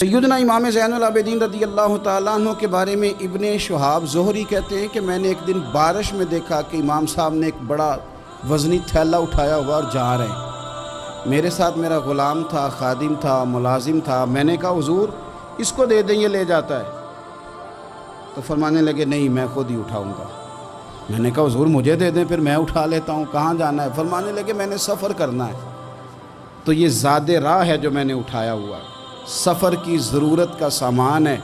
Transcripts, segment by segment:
سیدنا امام زین العابدین رضی اللہ تعالیٰ عنہ کے بارے میں ابن شہاب زہری کہتے ہیں کہ میں نے ایک دن بارش میں دیکھا کہ امام صاحب نے ایک بڑا وزنی تھیلا اٹھایا ہوا اور جا رہے ہیں۔ میرے ساتھ میرا غلام تھا، خادم تھا، ملازم تھا۔ میں نے کہا حضور اس کو دے دیں، یہ لے جاتا ہے۔ تو فرمانے لگے نہیں، میں خود ہی اٹھاؤں گا۔ میں نے کہا حضور مجھے دے دیں، پھر میں اٹھا لیتا ہوں، کہاں جانا ہے؟ فرمانے لگے میں نے سفر کرنا ہے، تو یہ زاد راہ ہے جو میں نے اٹھایا ہوا ہے، سفر کی ضرورت کا سامان ہے۔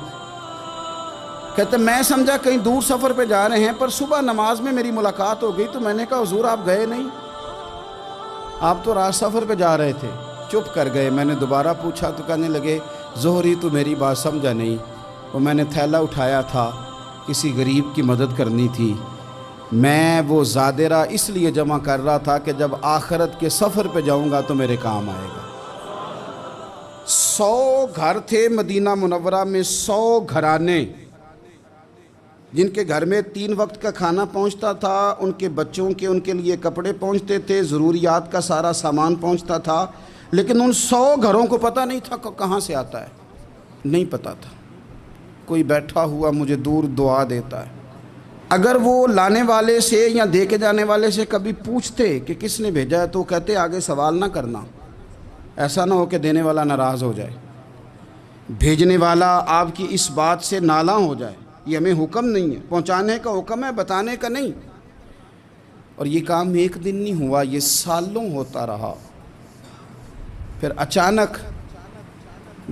کہتے میں سمجھا کہیں دور سفر پہ جا رہے ہیں، پر صبح نماز میں میری ملاقات ہو گئی، تو میں نے کہا حضور آپ گئے نہیں، آپ تو رات سفر پہ جا رہے تھے۔ چپ کر گئے۔ میں نے دوبارہ پوچھا تو کہنے لگے زہری تو میری بات سمجھا نہیں، وہ میں نے تھیلا اٹھایا تھا، کسی غریب کی مدد کرنی تھی، میں وہ زادرہ اس لیے جمع کر رہا تھا کہ جب آخرت کے سفر پہ جاؤں گا تو میرے کام آئے گا۔ 100 گھر تھے مدینہ منورہ میں، 100 گھرانے جن کے گھر میں 3 وقت کا کھانا پہنچتا تھا، ان کے بچوں کے ان کے لیے کپڑے پہنچتے تھے، ضروریات کا سارا سامان پہنچتا تھا، لیکن ان 100 گھروں کو پتہ نہیں تھا کہ کہاں سے آتا ہے، نہیں پتہ تھا۔ کوئی بیٹھا ہوا مجھے دور دعا دیتا ہے، اگر وہ لانے والے سے یا دے کے جانے والے سے کبھی پوچھتے کہ کس نے بھیجا ہے تو کہتے آگے سوال نہ کرنا، ایسا نہ ہو کہ دینے والا ناراض ہو جائے، بھیجنے والا آپ کی اس بات سے نالاں ہو جائے۔ یہ ہمیں حکم نہیں ہے، پہنچانے کا حکم ہے، بتانے کا نہیں۔ اور یہ کام ایک دن نہیں ہوا، یہ سالوں ہوتا رہا۔ پھر اچانک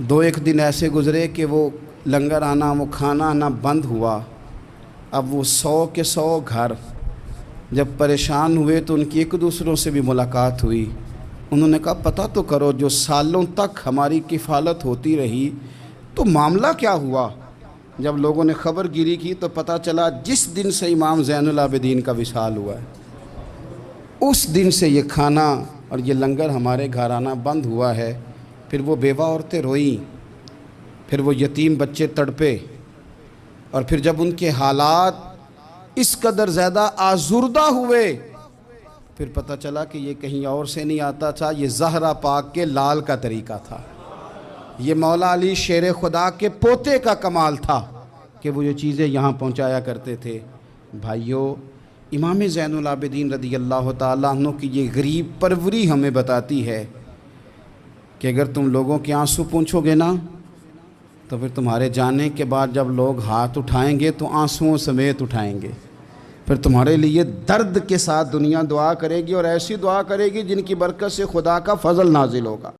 2-1 دن ایسے گزرے کہ وہ لنگر آنا، وہ کھانا آنا بند ہوا۔ اب وہ 100 کے 100 گھر جب پریشان ہوئے تو ان کی ایک دوسروں سے بھی ملاقات ہوئی۔ انہوں نے کہا پتہ تو کرو، جو سالوں تک ہماری کفالت ہوتی رہی تو معاملہ کیا ہوا؟ جب لوگوں نے خبر گیری کی تو پتہ چلا جس دن سے امام زین العابدین کا وصال ہوا ہے، اس دن سے یہ کھانا اور یہ لنگر ہمارے گھر آنا بند ہوا ہے۔ پھر وہ بیوہ عورتیں روئیں، پھر وہ یتیم بچے تڑپے، اور پھر جب ان کے حالات اس قدر زیادہ آزردہ ہوئے، پھر پتہ چلا کہ یہ کہیں اور سے نہیں آتا تھا، یہ زہرا پاک کے لال کا طریقہ تھا، یہ مولا علی شیر خدا کے پوتے کا کمال تھا کہ وہ یہ چیزیں یہاں پہنچایا کرتے تھے۔ بھائیو، امام زین العابدین رضی اللہ تعالیٰ عنہ کی یہ غریب پروری ہمیں بتاتی ہے کہ اگر تم لوگوں کے آنسو پوچھو گے نا تو پھر تمہارے جانے کے بعد جب لوگ ہاتھ اٹھائیں گے تو آنسوؤں سمیت اٹھائیں گے، پھر تمہارے لیے درد کے ساتھ دنیا دعا کرے گی، اور ایسی دعا کرے گی جن کی برکت سے خدا کا فضل نازل ہوگا۔